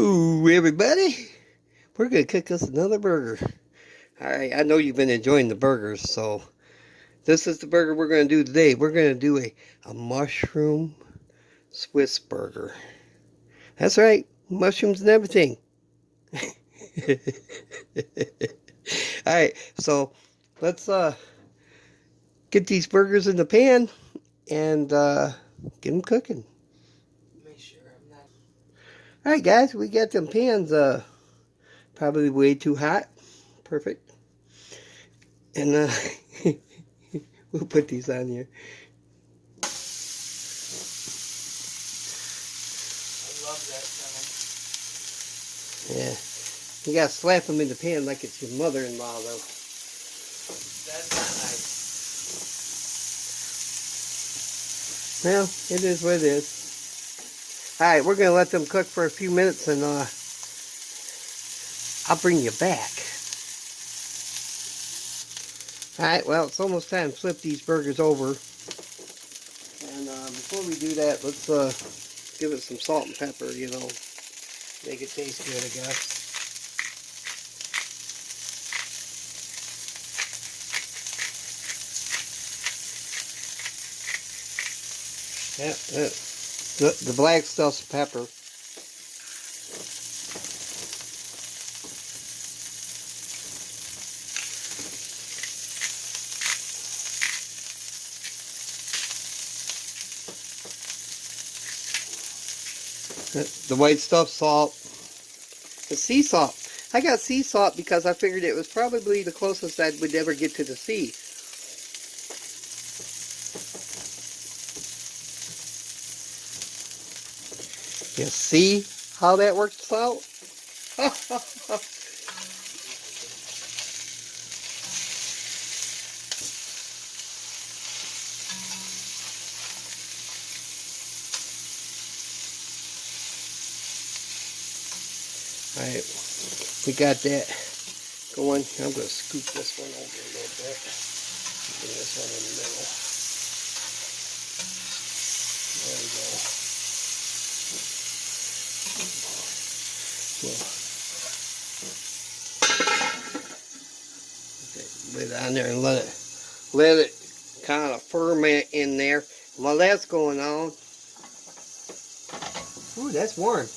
Hello, everybody. We're going to cook us another burger. All right, I know you've been enjoying the burgers, so this is the burger we're going to do today. We're going to do a mushroom Swiss burger. That's right, mushrooms and everything. All right, so let's get these burgers in the pan and get them cooking. Make sure I'm not. All right, guys, we got them pans probably way too hot. Perfect. And we'll put these on here. I love that sound. Yeah. You gotta slap them in the pan like it's your mother-in-law, though. That's not nice. Well, it is what it is. Alright, we're gonna let them cook for a few minutes and I'll bring you back. Alright, well, it's almost time to flip these burgers over. And before we do that, let's give it some salt and pepper, you know. Make it taste good, I guess. Yeah, the black stuff's pepper. The white stuff, salt. The sea salt. I got sea salt because I figured it was probably the closest I would ever get to the sea. You see how that works out? Alright, we got that going. I'm going to scoop this one over a little bit. Bring this one in the middle. There we go. Put that lid on there and let it kind of ferment in there. While that's going on, ooh, that's warm.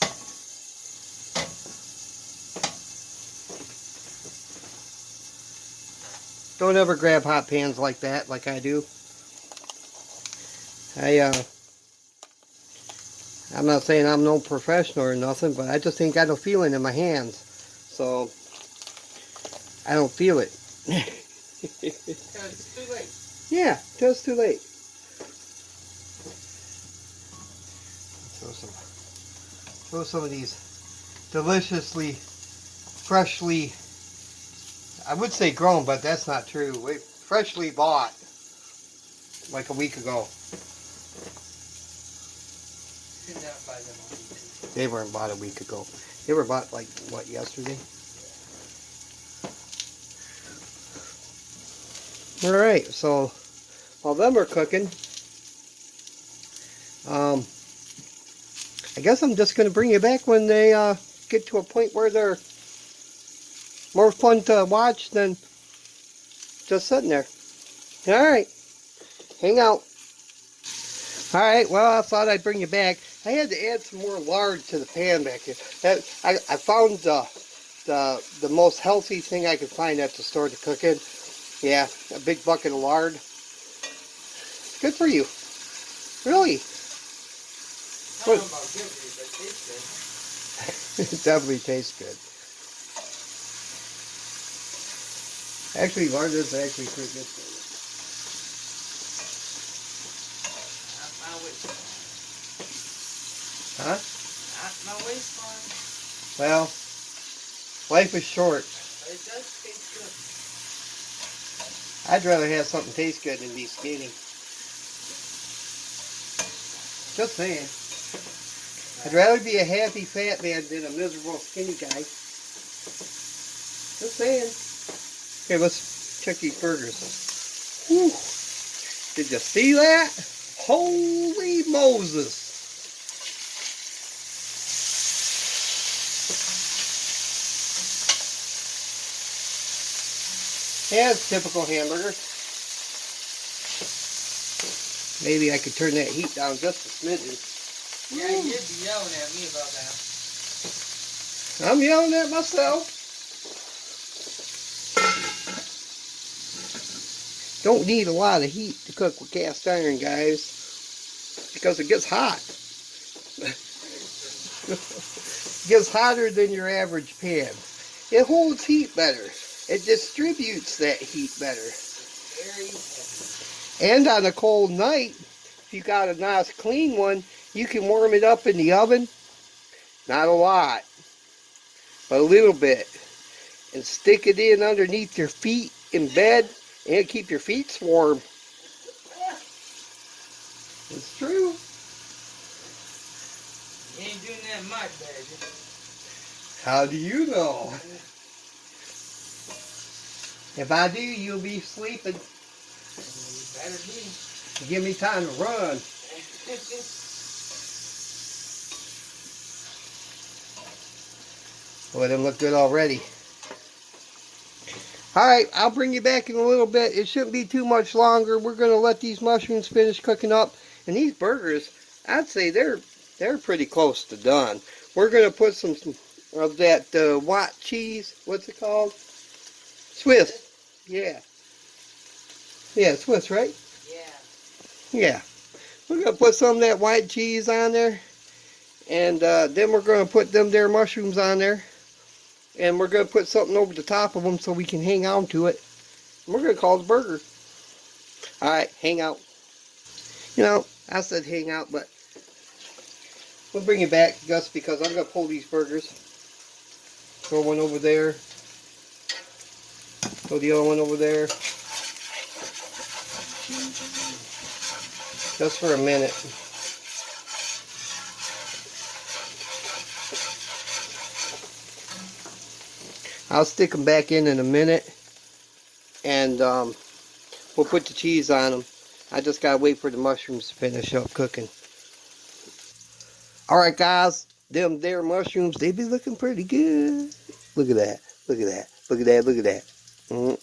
Don't ever grab hot pans like that, like I do. I'm not saying I'm no professional or nothing, but I just ain't got no feeling in my hands. So, I don't feel it. It's too late. Yeah, just too late. Throw some of these deliciously, freshly, I would say grown, but that's not true. We freshly bought like a week ago. Did not buy them on YouTube. They weren't bought a week ago. They were bought like, what, yesterday? Alright, so while them are cooking, I guess I'm just going to bring you back when they get to a point where they're more fun to watch than just sitting there. Alright, hang out. Alright, well, I thought I'd bring you back. I had to add some more lard to the pan back here. I found the most healthy thing I could find at the store to cook in. Yeah, a big bucket of lard. Good for you. Really. I don't know about good for you, but it tastes good. It definitely tastes good. Actually, lard is actually pretty good for you. Not my waistline. Huh? Not my waistline. Well, life is short. But it does taste good. I'd rather have something taste good than be skinny. Just saying. I'd rather be a happy fat man than a miserable skinny guy. Just saying. Okay, let's check these burgers. Whew. Did you see that? Holy Moses. Yeah, it's typical hamburger. Maybe I could turn that heat down just a smidgen. Yeah, you'd be yelling at me about that. I'm yelling at myself. Don't need a lot of heat to cook with cast iron, guys, because it gets hot. It gets hotter than your average pan. It holds heat better. It distributes that heat better. Very heavy. And on a cold night, if you got a nice clean one, you can warm it up in the oven. Not a lot, but a little bit. And stick it in underneath your feet in bed and keep your feet warm. It's true. You ain't doing that in my bed. How do you know? If I do, you'll be sleeping. You better be. Give me time to run. Boy, them look good already. Alright, I'll bring you back in a little bit. It shouldn't be too much longer. We're going to let these mushrooms finish cooking up. And these burgers, I'd say they're pretty close to done. We're going to put some of that white cheese. What's it called? Swiss. Yeah. Yeah, Swiss, right? Yeah. Yeah. We're going to put some of that white cheese on there. And then we're going to put them there mushrooms on there. And we're going to put something over the top of them so we can hang on to it. And we're going to call it a burger. Alright, hang out. You know, I said hang out, but we'll bring it back just because I'm going to pull these burgers. Throw one over there. Throw the other one over there. Just for a minute. I'll stick them back in a minute. And we'll put the cheese on them. I just gotta wait for the mushrooms to finish up cooking. Alright guys, them there mushrooms, they be looking pretty good. Look at that, look at that, look at that, look at that. Move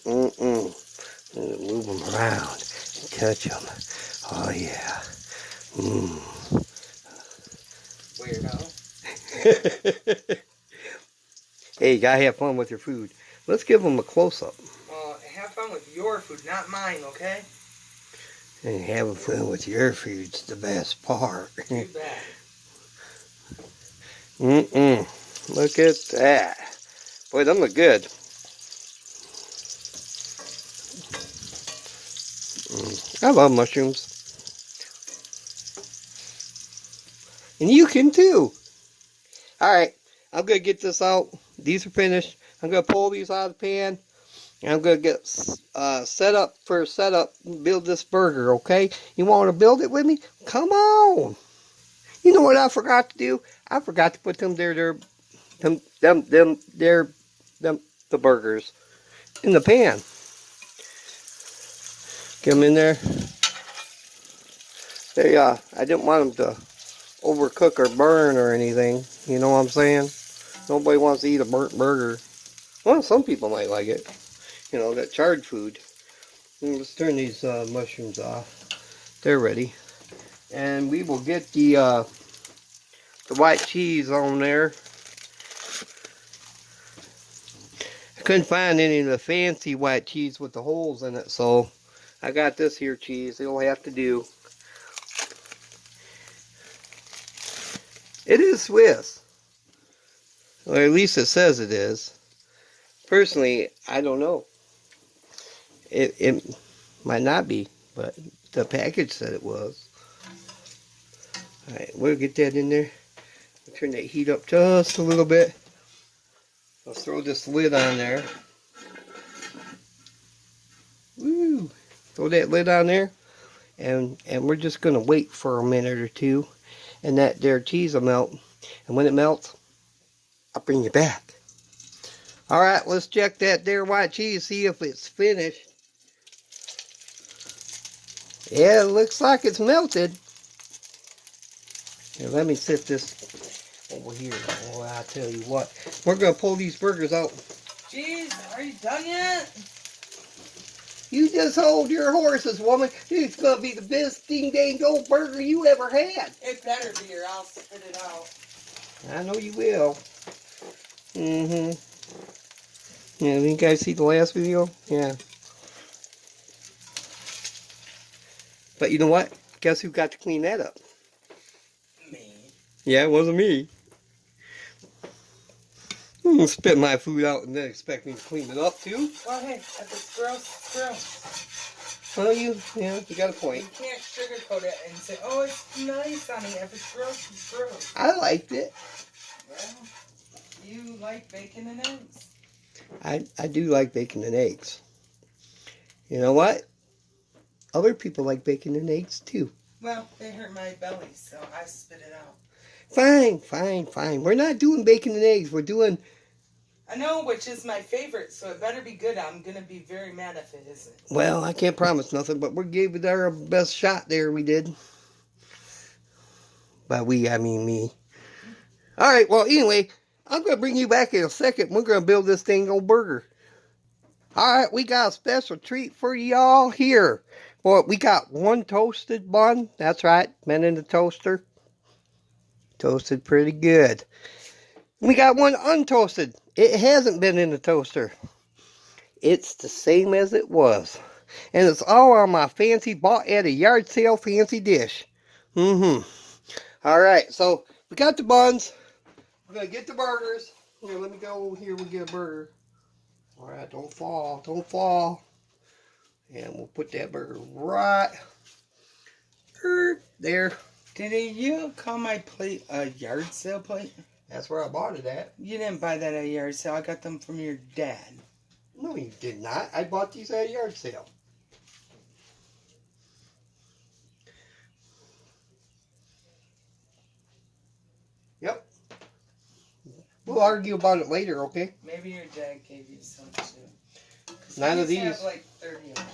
them around and touch them. Oh yeah. Weirdo. Hey, you gotta have fun with your food. Let's give them a close-up. Well, have fun with your food, not mine, okay? And having fun with your food's the best part. Too bad. Look at that. Boy, them look good. I love mushrooms. And you can too. Alright, I'm going to get this out. These are finished. I'm going to pull these out of the pan. And I'm going to get set up for setup and build this burger, okay? You want to build it with me? Come on. You know what I forgot to do? I forgot to put the burgers in the pan. Get them in there. I didn't want them to overcook or burn or anything. You know what I'm saying? Nobody wants to eat a burnt burger. Well, some people might like it. You know, that charred food. Let's turn these mushrooms off. They're ready. And we will get the white cheese on there. I couldn't find any of the fancy white cheese with the holes in it, so I got this here cheese. It'll have to do. It is Swiss. Or at least it says it is. Personally, I don't know. It might not be, but the package said it was. Alright, we'll get that in there. Turn that heat up just a little bit. I'll throw this lid on there. Woo! Throw that lid on there. And we're just going to wait for a minute or two. And that there cheese will melt. And when it melts, I'll bring you back. Alright, let's check that there white cheese, see if it's finished. Yeah, it looks like it's melted. Here, let me sit this over here. Boy, I tell you what. We're going to pull these burgers out. Jeez, are you done yet? You just hold your horses, woman. It's going to be the best ding-dang old burger you ever had. It better be or I'll spit it out. I know you will. Mm-hmm. Yeah, did you guys see the last video? Yeah. But you know what? Guess who got to clean that up? Me. Yeah, it wasn't me. Spit my food out and then expect me to clean it up too? Well, hey, if it's gross, it's gross. Well, you got a point. You can't sugarcoat it and say, oh, it's nice, honey. If it's gross, it's gross. I liked it. Well, you like bacon and eggs. I do like bacon and eggs. You know what? Other people like bacon and eggs too. Well, they hurt my belly, so I spit it out. Fine, fine, fine. We're not doing bacon and eggs. We're doing... I know which is my favorite, so it better be good. I'm going to be very mad if it isn't. Well, I can't promise nothing, but we gave it our best shot there, we did. By we, I mean me. Alright, well, anyway, I'm going to bring you back in a second. We're going to build this thing old burger. Alright, we got a special treat for y'all here. Well, we got one toasted bun. That's right, been in the toaster. Toasted pretty good. We got one untoasted. It hasn't been in the toaster. It's the same as it was. And it's all on my fancy, bought at a yard sale fancy dish. Alright, so we got the buns. We're going to get the burgers. Here, let me go over here. We'll get a burger. Alright, don't fall. Don't fall. And we'll put that burger right there. Did you call my plate a yard sale plate? That's where I bought it at. You didn't buy that at a yard sale. I got them from your dad. No, you did not. I bought these at a yard sale. Yep. We'll argue about it later, okay? Maybe your dad gave you some too. None of these. Have like 30 of them.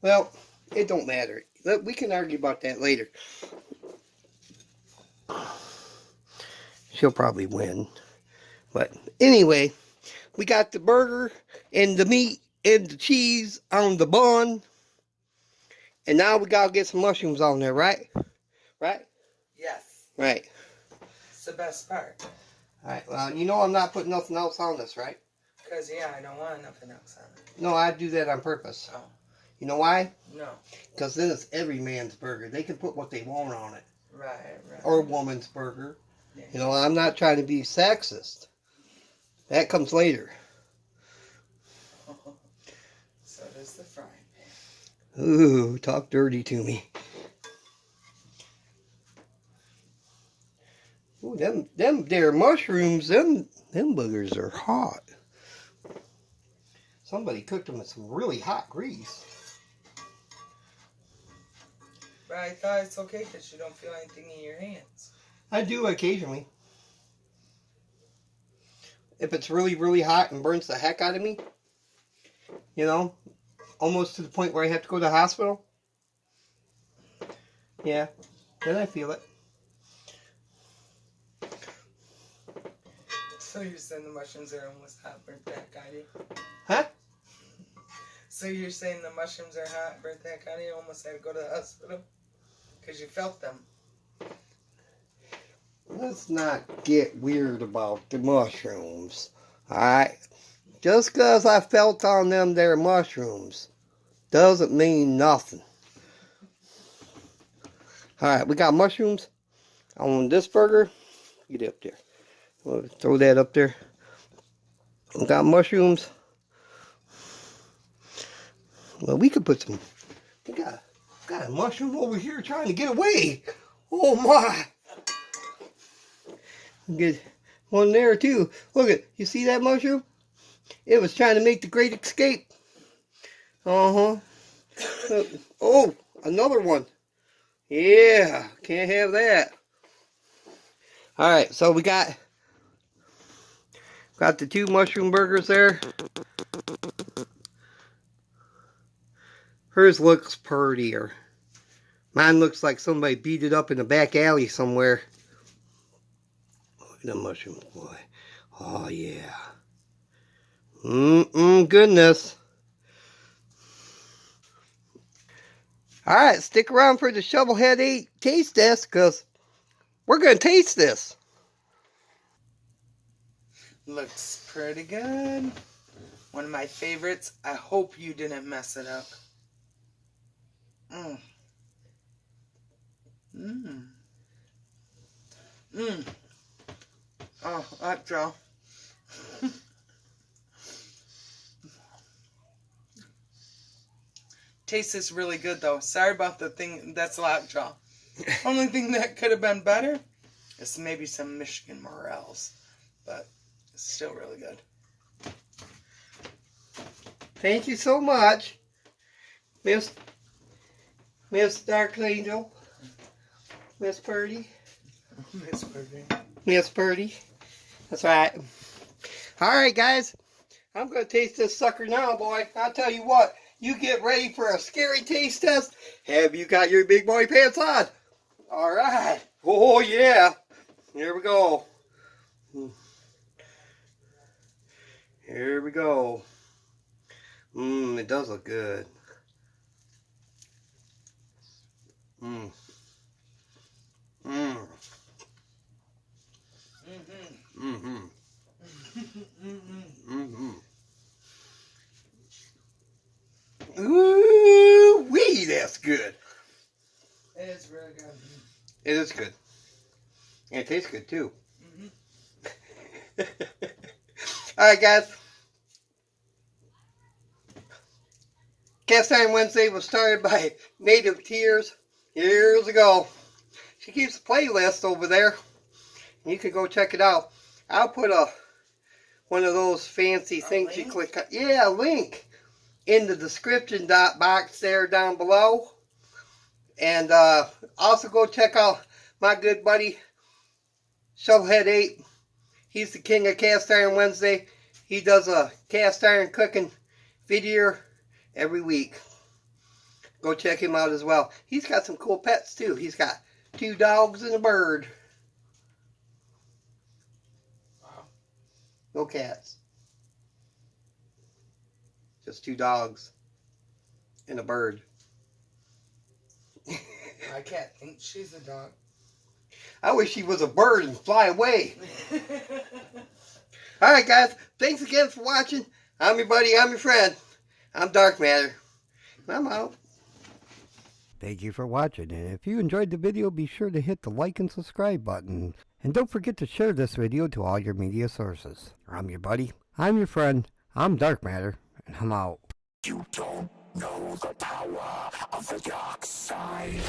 Well, it don't matter. We can argue about that later. She'll probably win. But anyway, we got the burger and the meat and the cheese on the bun. And now we gotta get some mushrooms on there, right? Right? Yes. Right. It's the best part. Alright, well, you know I'm not putting nothing else on this, right? Because, yeah, I don't want nothing else on it. No, I do that on purpose. Oh. You know why? No. Because then it's every man's burger. They can put what they want on it. Right, right. Or woman's burger. Yeah. You know, I'm not trying to be sexist. That comes later. So does the frying pan. Ooh, talk dirty to me. Ooh, them there mushrooms, them boogers are hot. Somebody cooked them with some really hot grease. But I thought it's okay because you don't feel anything in your hands. I do occasionally. If it's really, really hot and burns the heck out of me, you know, almost to the point where I have to go to the hospital, yeah, then I feel it. So you're saying the mushrooms are almost hot, burnt the heck out of you? Huh? So you're saying the mushrooms are hot, burnt the heck out of you, almost had to go to the hospital? Because you felt them. Let's not get weird about the mushrooms, alright? Just because I felt on them there mushrooms doesn't mean nothing. Alright, we got mushrooms on this burger. Get up there. We'll throw that up there. We got mushrooms. Well, we could put some... We got a mushroom over here trying to get away. Oh my! Get one there too. Look at, you see that mushroom? It was trying to make the great escape. Oh, another one. Yeah, can't have that. Alright, so we got the two mushroom burgers there. Hers looks prettier. Mine looks like somebody beat it up in the back alley somewhere. Look at the mushrooms, boy. Oh, yeah. Goodness. Alright, stick around for the Shovelhead 8 taste test, because we're going to taste this. Looks pretty good. One of my favorites. I hope you didn't mess it up. Mmm. Mmm. Mmm. Oh, lockjaw. Taste is really good though. Sorry about the thing that's lockjaw. Only thing that could have been better is maybe some Michigan morels, but it's still really good. Thank you so much, Miss Dark Angel, Miss Purdy. Miss Purdy. Miss Purdy. That's right. Alright, guys. I'm going to taste this sucker now, boy. I'll tell you what. You get ready for a scary taste test. Have you got your big boy pants on? Alright. Oh, yeah. Here we go. Here we go. Mmm, it does look good. Mmm. Mmm. Mm-hmm. Mm-hmm. Ooh, wee, that's good. It is really good. It is good. And it tastes good too. Alright, guys. Cast Iron Wednesday was started by Native Tearz years ago. She keeps a playlist over there. You can go check it out. I'll put one of those fancy things you click on. Yeah, a link in the description box there down below. And also go check out my good buddy Shovelhead 8. He's the king of Cast Iron Wednesday. He does a cast iron cooking video every week. Go check him out as well. He's got some cool pets too. He's got 2 dogs and a bird. Wow. No cats. Just 2 dogs and a bird. I can't think she's a dog. I wish she was a bird and fly away. Alright, guys. Thanks again for watching. I'm your buddy. I'm your friend. I'm Dark Matter. I'm out. Thank you for watching, and if you enjoyed the video, be sure to hit the like and subscribe button. And don't forget to share this video to all your media sources. I'm your buddy. I'm your friend. I'm Dark Matter, and I'm out. You don't know the power of the dark side.